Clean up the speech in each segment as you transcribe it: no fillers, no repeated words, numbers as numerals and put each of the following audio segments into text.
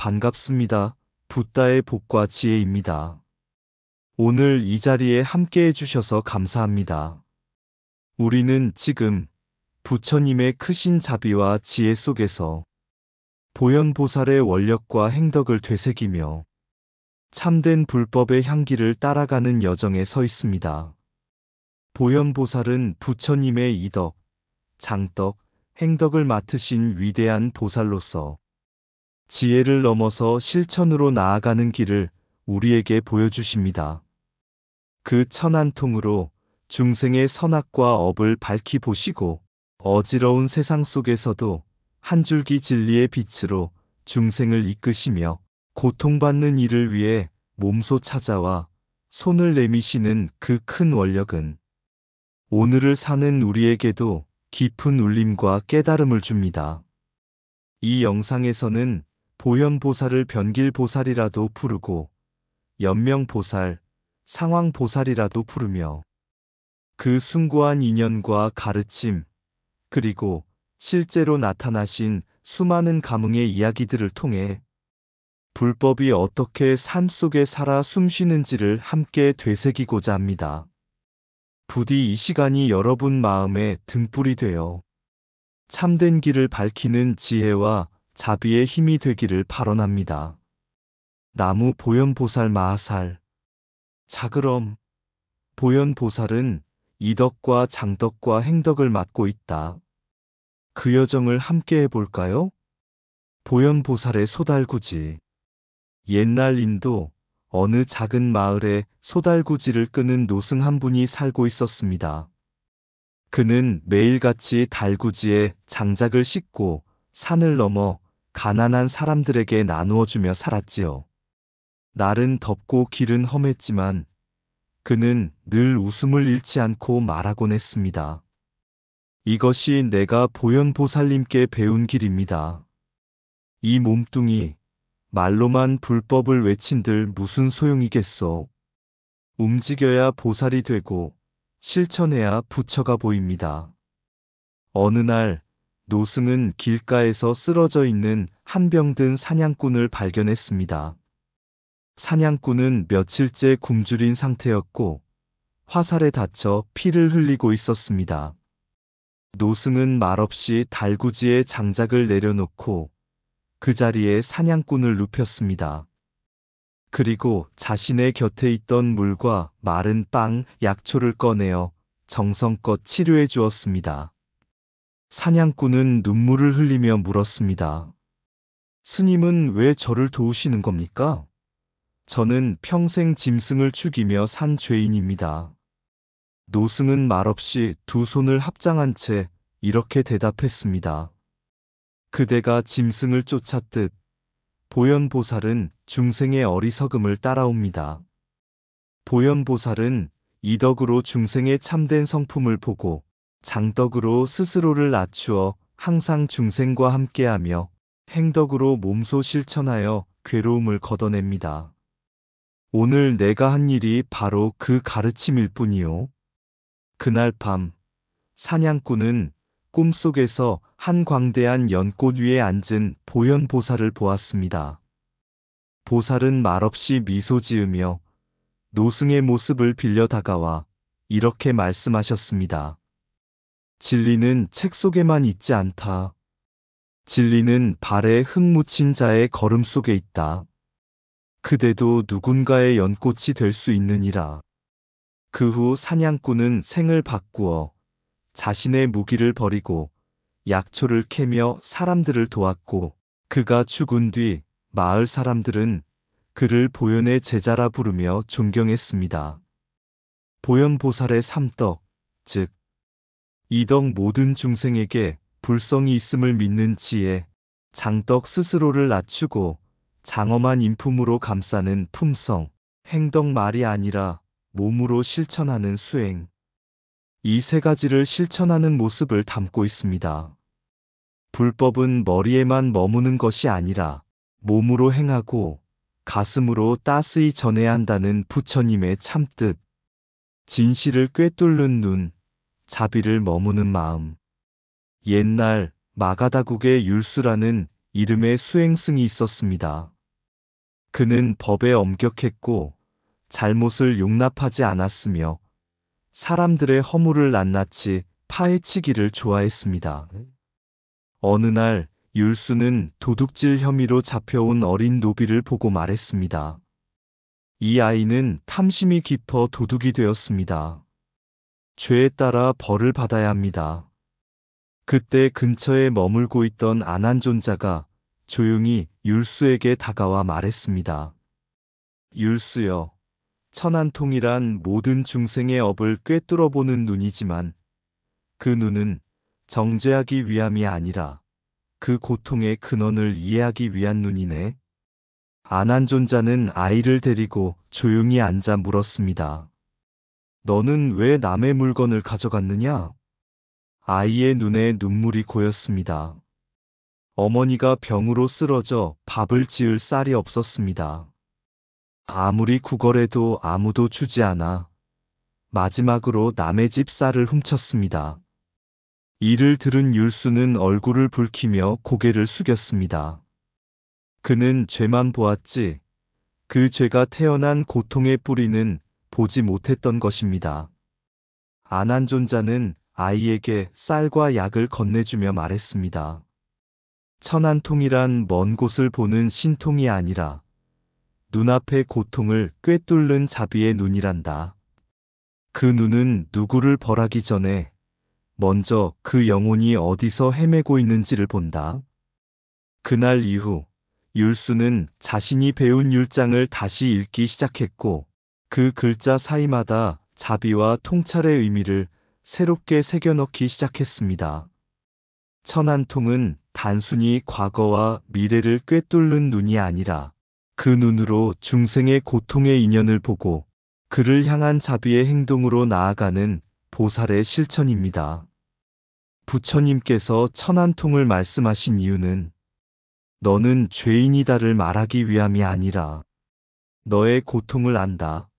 반갑습니다. 붓다의 복과 지혜입니다. 오늘 이 자리에 함께 해주셔서 감사합니다. 우리는 지금 부처님의 크신 자비와 지혜 속에서 보현보살의 원력과 행덕을 되새기며 참된 불법의 향기를 따라가는 여정에 서 있습니다. 보현보살은 부처님의 이덕, 장덕, 행덕을 맡으신 위대한 보살로서 지혜를 넘어서 실천으로 나아가는 길을 우리에게 보여주십니다. 그 천안통으로 중생의 선악과 업을 밝히 보시고 어지러운 세상 속에서도 한 줄기 진리의 빛으로 중생을 이끄시며 고통받는 이를 위해 몸소 찾아와 손을 내미시는 그 큰 원력은 오늘을 사는 우리에게도 깊은 울림과 깨달음을 줍니다. 이 영상에서는 보현보살을 변길보살이라도 부르고 연명보살, 상황보살이라도 부르며 그 숭고한 인연과 가르침, 그리고 실제로 나타나신 수많은 감흥의 이야기들을 통해 불법이 어떻게 삶 속에 살아 숨쉬는지를 함께 되새기고자 합니다. 부디 이 시간이 여러분 마음에 등불이 되어 참된 길을 밝히는 지혜와 자비의 힘이 되기를 발언합니다. 나무 보현보살 마하살. 자, 그럼 보현보살은 이덕과 장덕과 행덕을 맡고 있다. 그 여정을 함께 해볼까요? 보현보살의 소달구지. 옛날 인도 어느 작은 마을에 소달구지를 끄는 노승 한 분이 살고 있었습니다. 그는 매일같이 달구지에 장작을 싣고 산을 넘어 가난한 사람들에게 나누어 주며 살았지요. 날은 덥고 길은 험했지만 그는 늘 웃음을 잃지 않고 말하곤 했습니다. 이것이 내가 보현보살님께 배운 길입니다. 이 몸뚱이 말로만 불법을 외친들 무슨 소용이겠소. 움직여야 보살이 되고 실천해야 부처가 보입니다. 어느 날 노승은 길가에서 쓰러져 있는 한 병든 사냥꾼을 발견했습니다. 사냥꾼은 며칠째 굶주린 상태였고 화살에 다쳐 피를 흘리고 있었습니다. 노승은 말없이 달구지에 장작을 내려놓고 그 자리에 사냥꾼을 눕혔습니다. 그리고 자신의 곁에 있던 물과 마른 빵, 약초를 꺼내어 정성껏 치료해 주었습니다. 사냥꾼은 눈물을 흘리며 물었습니다. 스님은 왜 저를 도우시는 겁니까? 저는 평생 짐승을 죽이며 산 죄인입니다. 노승은 말없이 두 손을 합장한 채 이렇게 대답했습니다. 그대가 짐승을 쫓았듯 보현보살은 중생의 어리석음을 따라옵니다. 보현보살은 이덕으로 중생의 참된 성품을 보고 장덕으로 스스로를 낮추어 항상 중생과 함께하며 행덕으로 몸소 실천하여 괴로움을 걷어냅니다. 오늘 내가 한 일이 바로 그 가르침일 뿐이요. 그날 밤 사냥꾼은 꿈속에서 한 광대한 연꽃 위에 앉은 보현보살을 보았습니다. 보살은 말없이 미소 지으며 노승의 모습을 빌려 다가와 이렇게 말씀하셨습니다. 진리는 책 속에만 있지 않다. 진리는 발에 흙 묻힌 자의 걸음 속에 있다. 그대도 누군가의 연꽃이 될 수 있느니라. 그 후 사냥꾼은 생을 바꾸어 자신의 무기를 버리고 약초를 캐며 사람들을 도왔고 그가 죽은 뒤 마을 사람들은 그를 보현의 제자라 부르며 존경했습니다. 보현보살의 삼덕, 즉 이덕 모든 중생에게 불성이 있음을 믿는 지혜, 장덕 스스로를 낮추고 장엄한 인품으로 감싸는 품성, 행덕 말이 아니라 몸으로 실천하는 수행. 이 세 가지를 실천하는 모습을 담고 있습니다. 불법은 머리에만 머무는 것이 아니라 몸으로 행하고 가슴으로 따스히 전해야 한다는 부처님의 참뜻. 진실을 꿰뚫는 눈, 자비를 머무는 마음. 옛날 마가다국의 율수라는 이름에 수행승이 있었습니다. 그는 법에 엄격했고 잘못을 용납하지 않았으며 사람들의 허물을 낱낱이 파헤치기를 좋아했습니다. 어느 날 율수는 도둑질 혐의로 잡혀온 어린 노비를 보고 말했습니다. 이 아이는 탐심이 깊어 도둑이 되었습니다. 죄에 따라 벌을 받아야 합니다. 그때 근처에 머물고 있던 아난존자가 조용히 율수에게 다가와 말했습니다. 율수여, 천안통이란 모든 중생의 업을 꿰뚫어보는 눈이지만 그 눈은 정죄하기 위함이 아니라 그 고통의 근원을 이해하기 위한 눈이네. 아난존자는 아이를 데리고 조용히 앉아 물었습니다. 너는 왜 남의 물건을 가져갔느냐? 아이의 눈에 눈물이 고였습니다. 어머니가 병으로 쓰러져 밥을 지을 쌀이 없었습니다. 아무리 구걸해도 아무도 주지 않아 마지막으로 남의 집 쌀을 훔쳤습니다. 이를 들은 율수는 얼굴을 붉히며 고개를 숙였습니다. 그는 죄만 보았지 그 죄가 태어난 고통의 뿌리는 보지 못했던 것입니다. 아난존자는 아이에게 쌀과 약을 건네주며 말했습니다. 천안통이란 먼 곳을 보는 신통이 아니라 눈앞의 고통을 꿰뚫는 자비의 눈이란다. 그 눈은 누구를 벌하기 전에 먼저 그 영혼이 어디서 헤매고 있는지를 본다. 그날 이후 율수는 자신이 배운 율장을 다시 읽기 시작했고 그 글자 사이마다 자비와 통찰의 의미를 새롭게 새겨넣기 시작했습니다. 천안통은 단순히 과거와 미래를 꿰뚫는 눈이 아니라 그 눈으로 중생의 고통의 인연을 보고 그를 향한 자비의 행동으로 나아가는 보살의 실천입니다. 부처님께서 천안통을 말씀하신 이유는 너는 죄인이다를 말하기 위함이 아니라 너의 고통을 안다.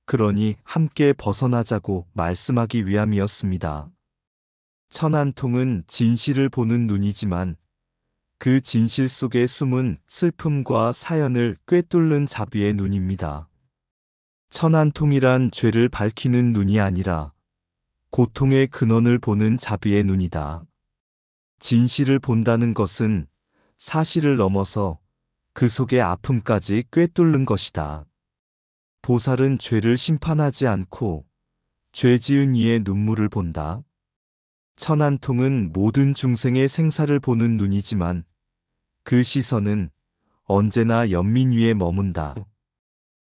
그러니 함께 벗어나자고 말씀하기 위함이었습니다. 천안통은 진실을 보는 눈이지만 그 진실 속에 숨은 슬픔과 사연을 꿰뚫는 자비의 눈입니다. 천안통이란 죄를 밝히는 눈이 아니라 고통의 근원을 보는 자비의 눈이다. 진실을 본다는 것은 사실을 넘어서 그 속의 아픔까지 꿰뚫는 것이다. 보살은 죄를 심판하지 않고 죄 지은 이의 눈물을 본다. 천안통은 모든 중생의 생사를 보는 눈이지만 그 시선은 언제나 연민 위에 머문다.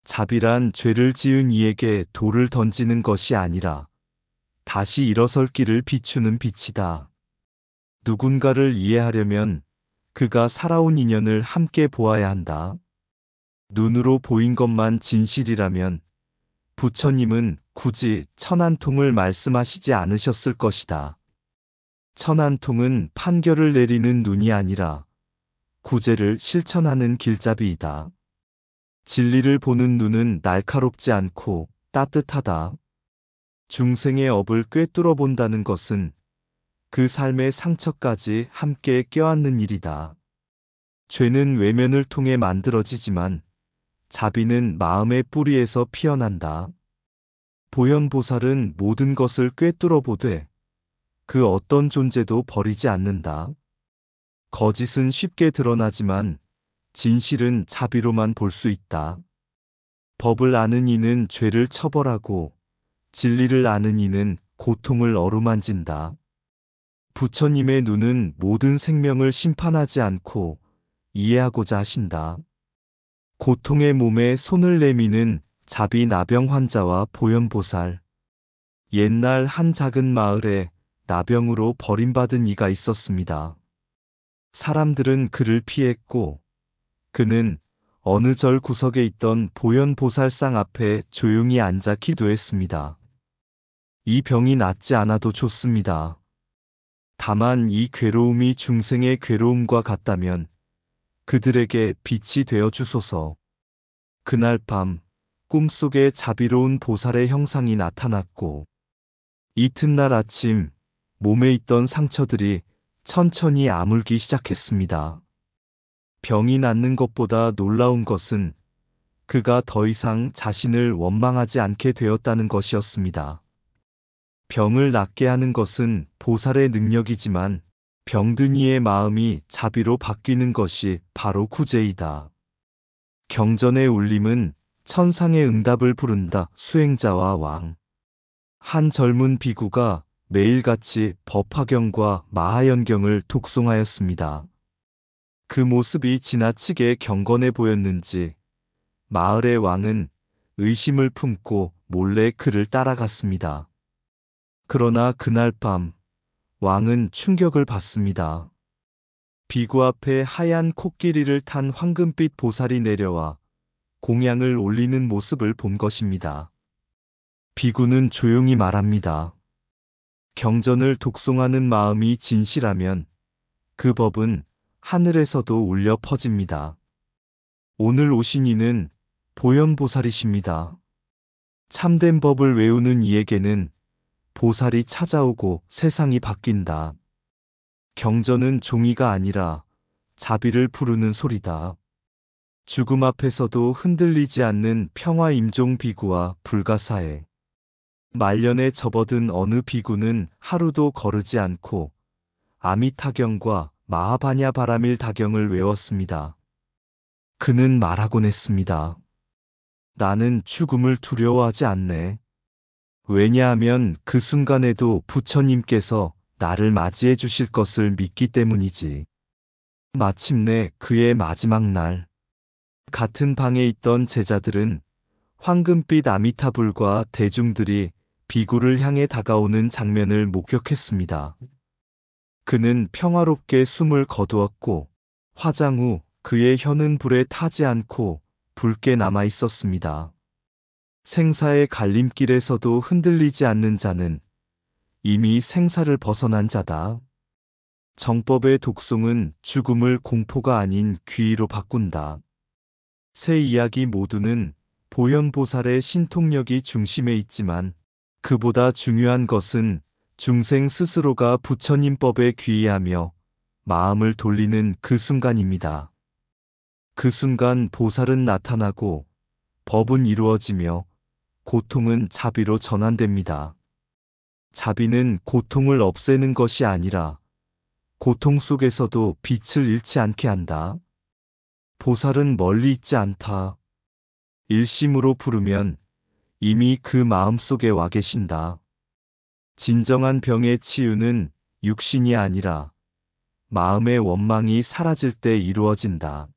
자비란 죄를 지은 이에게 돌을 던지는 것이 아니라 다시 일어설 길을 비추는 빛이다. 누군가를 이해하려면 그가 살아온 인연을 함께 보아야 한다. 눈으로 보인 것만 진실이라면 부처님은 굳이 천안통을 말씀하시지 않으셨을 것이다. 천안통은 판결을 내리는 눈이 아니라 구제를 실천하는 길잡이이다. 진리를 보는 눈은 날카롭지 않고 따뜻하다. 중생의 업을 꿰뚫어 본다는 것은 그 삶의 상처까지 함께 껴안는 일이다. 죄는 외면을 통해 만들어지지만 자비는 마음의 뿌리에서 피어난다. 보현보살은 모든 것을 꿰뚫어 보되 그 어떤 존재도 버리지 않는다. 거짓은 쉽게 드러나지만 진실은 자비로만 볼 수 있다. 법을 아는 이는 죄를 처벌하고 진리를 아는 이는 고통을 어루만진다. 부처님의 눈은 모든 생명을 심판하지 않고 이해하고자 하신다. 고통의 몸에 손을 내미는 자비 나병 환자와 보현보살. 옛날 한 작은 마을에 나병으로 버림받은 이가 있었습니다. 사람들은 그를 피했고 그는 어느 절 구석에 있던 보현보살상 앞에 조용히 앉아 기도했습니다. 이 병이 낫지 않아도 좋습니다. 다만 이 괴로움이 중생의 괴로움과 같다면 그들에게 빛이 되어 주소서. 그날 밤 꿈속에 자비로운 보살의 형상이 나타났고 이튿날 아침 몸에 있던 상처들이 천천히 아물기 시작했습니다. 병이 낫는 것보다 놀라운 것은 그가 더 이상 자신을 원망하지 않게 되었다는 것이었습니다. 병을 낫게 하는 것은 보살의 능력이지만 병든 이의 마음이 자비로 바뀌는 것이 바로 구제이다. 경전의 울림은 천상의 응답을 부른다. 수행자와 왕. 한 젊은 비구가 매일같이 법화경과 마하연경을 독송하였습니다. 그 모습이 지나치게 경건해 보였는지 마을의 왕은 의심을 품고 몰래 그를 따라갔습니다. 그러나 그날 밤 왕은 충격을 받습니다. 비구 앞에 하얀 코끼리를 탄 황금빛 보살이 내려와 공양을 올리는 모습을 본 것입니다. 비구는 조용히 말합니다. 경전을 독송하는 마음이 진실하면 그 법은 하늘에서도 울려 퍼집니다. 오늘 오신 이는 보현보살이십니다. 참된 법을 외우는 이에게는 보살이 찾아오고 세상이 바뀐다. 경전은 종이가 아니라 자비를 부르는 소리다. 죽음 앞에서도 흔들리지 않는 평화 임종 비구와 불가사의 말년에 접어든 어느 비구는 하루도 거르지 않고 아미타경과 마하바냐 바라밀 다경을 외웠습니다. 그는 말하곤 했습니다. 나는 죽음을 두려워하지 않네. 왜냐하면 그 순간에도 부처님께서 나를 맞이해 주실 것을 믿기 때문이지. 마침내 그의 마지막 날, 같은 방에 있던 제자들은 황금빛 아미타불과 대중들이 비구를 향해 다가오는 장면을 목격했습니다. 그는 평화롭게 숨을 거두었고 화장 후 그의 혀는 불에 타지 않고 붉게 남아 있었습니다. 생사의 갈림길에서도 흔들리지 않는 자는 이미 생사를 벗어난 자다. 정법의 독송은 죽음을 공포가 아닌 귀의로 바꾼다. 세 이야기 모두는 보현보살의 신통력이 중심에 있지만 그보다 중요한 것은 중생 스스로가 부처님 법에 귀의하며 마음을 돌리는 그 순간입니다. 그 순간 보살은 나타나고 법은 이루어지며 고통은 자비로 전환됩니다. 자비는 고통을 없애는 것이 아니라 고통 속에서도 빛을 잃지 않게 한다. 보살은 멀리 있지 않다. 일심으로 부르면 이미 그 마음 속에 와 계신다. 진정한 병의 치유는 육신이 아니라 마음의 원망이 사라질 때 이루어진다.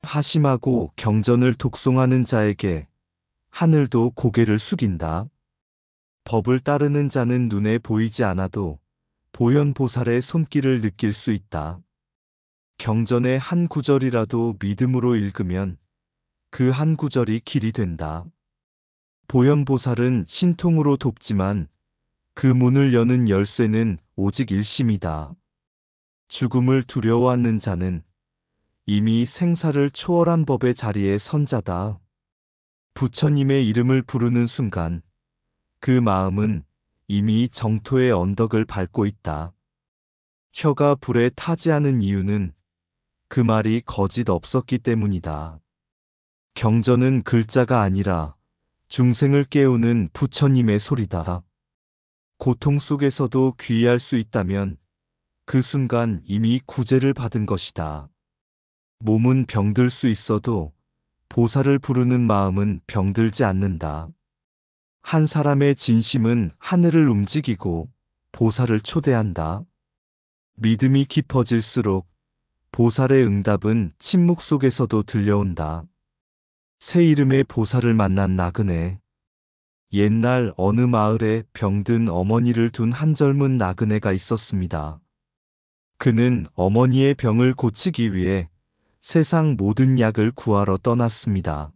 하심하고 경전을 독송하는 자에게 하늘도 고개를 숙인다. 법을 따르는 자는 눈에 보이지 않아도 보현보살의 손길을 느낄 수 있다. 경전의 한 구절이라도 믿음으로 읽으면 그 한 구절이 길이 된다. 보현보살은 신통으로 돕지만 그 문을 여는 열쇠는 오직 일심이다. 죽음을 두려워하는 자는 이미 생사를 초월한 법의 자리에 선 자다. 부처님의 이름을 부르는 순간 그 마음은 이미 정토의 언덕을 밟고 있다. 혀가 불에 타지 않은 이유는 그 말이 거짓 없었기 때문이다. 경전은 글자가 아니라 중생을 깨우는 부처님의 소리다. 고통 속에서도 귀의할 수 있다면 그 순간 이미 구제를 받은 것이다. 몸은 병들 수 있어도 보살을 부르는 마음은 병들지 않는다. 한 사람의 진심은 하늘을 움직이고 보살을 초대한다. 믿음이 깊어질수록 보살의 응답은 침묵 속에서도 들려온다. 새 이름의 보살을 만난 나그네. 옛날 어느 마을에 병든 어머니를 둔 한 젊은 나그네가 있었습니다. 그는 어머니의 병을 고치기 위해 세상 모든 약을 구하러 떠났습니다.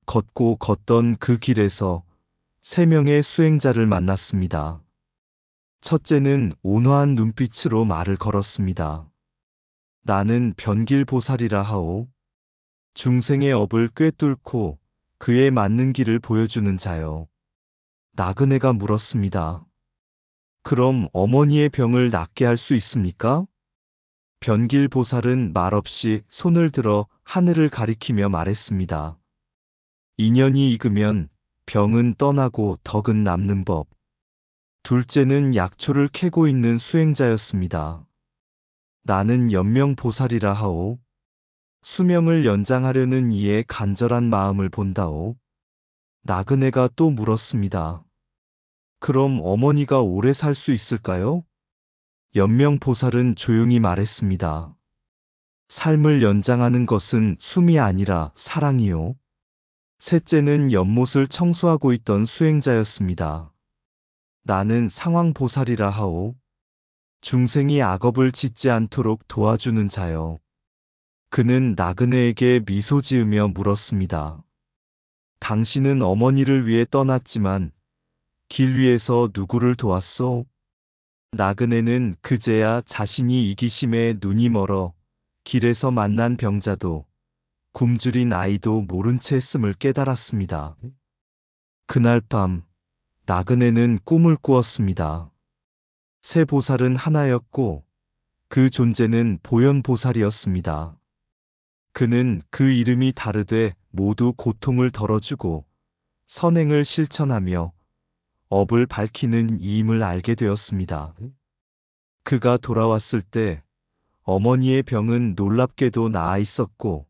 걷고 걷던 그 길에서 세 명의 수행자를 만났습니다. 첫째는 온화한 눈빛으로 말을 걸었습니다. 나는 변길보살이라 하오. 중생의 업을 꿰뚫고 그에 맞는 길을 보여주는 자요. 나그네가 물었습니다. 그럼 어머니의 병을 낫게 할 수 있습니까? 변길보살은 말없이 손을 들어 하늘을 가리키며 말했습니다. 인연이 익으면 병은 떠나고 덕은 남는 법. 둘째는 약초를 캐고 있는 수행자였습니다. 나는 연명보살이라 하오. 수명을 연장하려는 이의 간절한 마음을 본다오. 나그네가 또 물었습니다. 그럼 어머니가 오래 살 수 있을까요? 연명보살은 조용히 말했습니다. 삶을 연장하는 것은 숨이 아니라 사랑이요. 셋째는 연못을 청소하고 있던 수행자였습니다. 나는 상황보살이라 하오. 중생이 악업을 짓지 않도록 도와주는 자요. 그는 나그네에게 미소 지으며 물었습니다. 당신은 어머니를 위해 떠났지만 길 위에서 누구를 도왔소? 나그네는 그제야 자신이 이기심에 눈이 멀어 길에서 만난 병자도 굶주린 아이도 모른 채 했음을 깨달았습니다. 그날 밤 나그네는 꿈을 꾸었습니다. 세 보살은 하나였고 그 존재는 보현보살이었습니다. 그는 그 이름이 다르되 모두 고통을 덜어주고 선행을 실천하며 업을 밝히는 이임을 알게 되었습니다. 그가 돌아왔을 때 어머니의 병은 놀랍게도 나아 있었고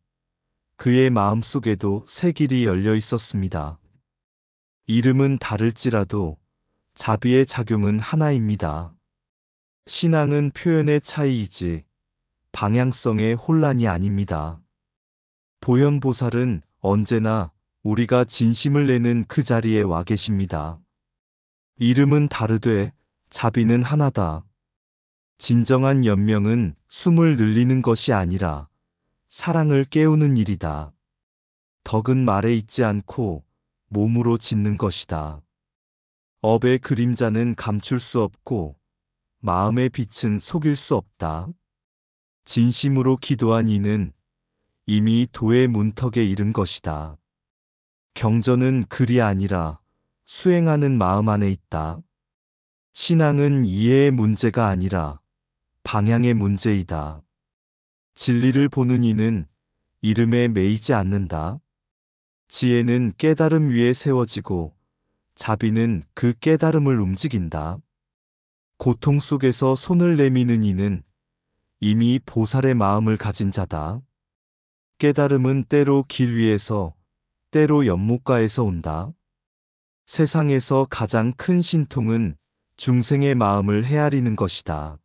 그의 마음속에도 새 길이 열려 있었습니다. 이름은 다를지라도 자비의 작용은 하나입니다. 신앙은 표현의 차이이지 방향성의 혼란이 아닙니다. 보현보살은 언제나 우리가 진심을 내는 그 자리에 와 계십니다. 이름은 다르되 자비는 하나다. 진정한 연명은 숨을 늘리는 것이 아니라 사랑을 깨우는 일이다. 덕은 말에 있지 않고 몸으로 짓는 것이다. 업의 그림자는 감출 수 없고 마음의 빛은 속일 수 없다. 진심으로 기도한 이는 이미 도의 문턱에 이른 것이다. 경전은 글이 아니라 수행하는 마음 안에 있다. 신앙은 이해의 문제가 아니라 방향의 문제이다. 진리를 보는 이는 이름에 매이지 않는다. 지혜는 깨달음 위에 세워지고 자비는 그 깨달음을 움직인다. 고통 속에서 손을 내미는 이는 이미 보살의 마음을 가진 자다. 깨달음은 때로 길 위에서 때로 연못가에서 온다. 세상에서 가장 큰 신통은 중생의 마음을 헤아리는 것이다.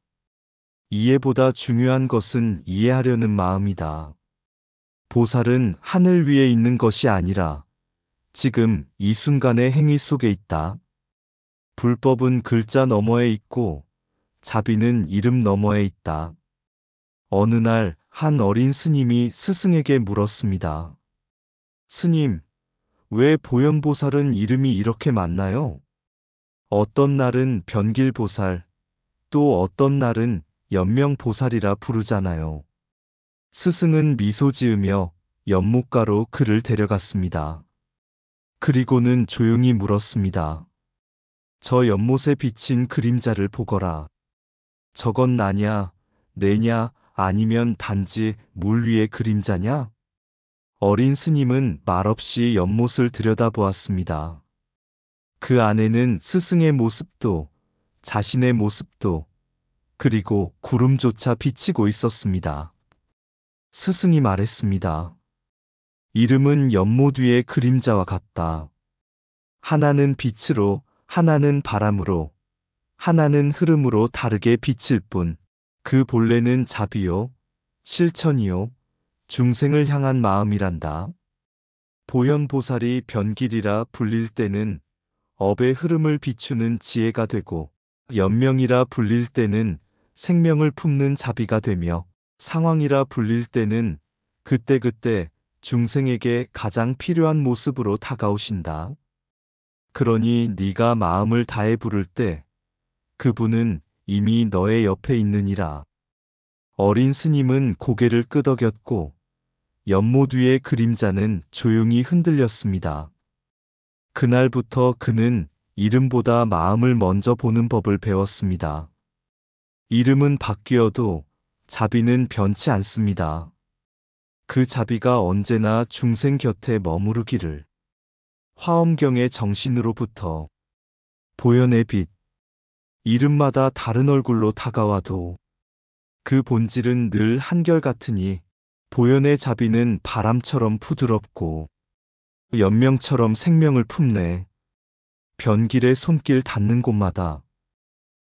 이해보다 중요한 것은 이해하려는 마음이다. 보살은 하늘 위에 있는 것이 아니라 지금 이 순간의 행위 속에 있다. 불법은 글자 너머에 있고 자비는 이름 너머에 있다. 어느 날 한 어린 스님이 스승에게 물었습니다. 스님, 왜 보현보살은 이름이 이렇게 많나요? 어떤 날은 변길보살, 또 어떤 날은 연명보살이라 부르잖아요. 스승은 미소 지으며 연못가로 그를 데려갔습니다. 그리고는 조용히 물었습니다. 저 연못에 비친 그림자를 보거라. 저건 나냐, 내냐, 아니면 단지 물 위의 그림자냐? 어린 스님은 말없이 연못을 들여다보았습니다. 그 안에는 스승의 모습도 자신의 모습도 그리고 구름조차 비치고 있었습니다. 스승이 말했습니다. 이름은 연못 위의 그림자와 같다. 하나는 빛으로, 하나는 바람으로, 하나는 흐름으로 다르게 비칠 뿐, 그 본래는 자비요, 실천이요, 중생을 향한 마음이란다. 보현보살이 변길이라 불릴 때는 업의 흐름을 비추는 지혜가 되고, 연명이라 불릴 때는 생명을 품는 자비가 되며, 상황이라 불릴 때는 그때그때 중생에게 가장 필요한 모습으로 다가오신다. 그러니 네가 마음을 다해 부를 때 그분은 이미 너의 옆에 있느니라. 어린 스님은 고개를 끄덕였고 연못 위의 그림자는 조용히 흔들렸습니다. 그날부터 그는 이름보다 마음을 먼저 보는 법을 배웠습니다. 이름은 바뀌어도 자비는 변치 않습니다. 그 자비가 언제나 중생 곁에 머무르기를. 화엄경의 정신으로부터 보현의 빛. 이름마다 다른 얼굴로 다가와도 그 본질은 늘 한결같으니 보현의 자비는 바람처럼 부드럽고 연명처럼 생명을 품네. 변길의 손길 닿는 곳마다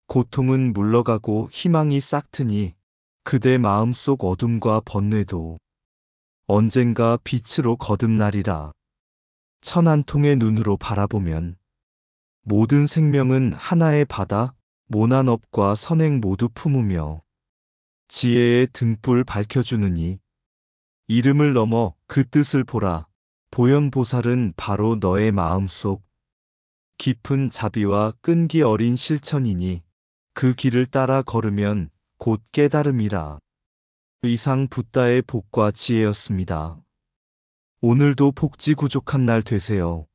고통은 물러가고 희망이 싹트니 그대 마음속 어둠과 번뇌도 언젠가 빛으로 거듭나리라. 천 한 통의 눈으로 바라보면 모든 생명은 하나의 바다, 모난업과 선행 모두 품으며 지혜의 등불 밝혀주느니 이름을 넘어 그 뜻을 보라. 보현보살은 바로 너의 마음속 깊은 자비와 끈기 어린 실천이니 그 길을 따라 걸으면 곧 깨달음이라. 이상 붓다의 복과 지혜였습니다. 오늘도 복지구족한 날 되세요.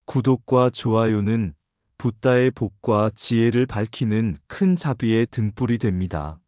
구독과 좋아요는 붓다의 복과 지혜를 밝히는 큰 자비의 등불이 됩니다.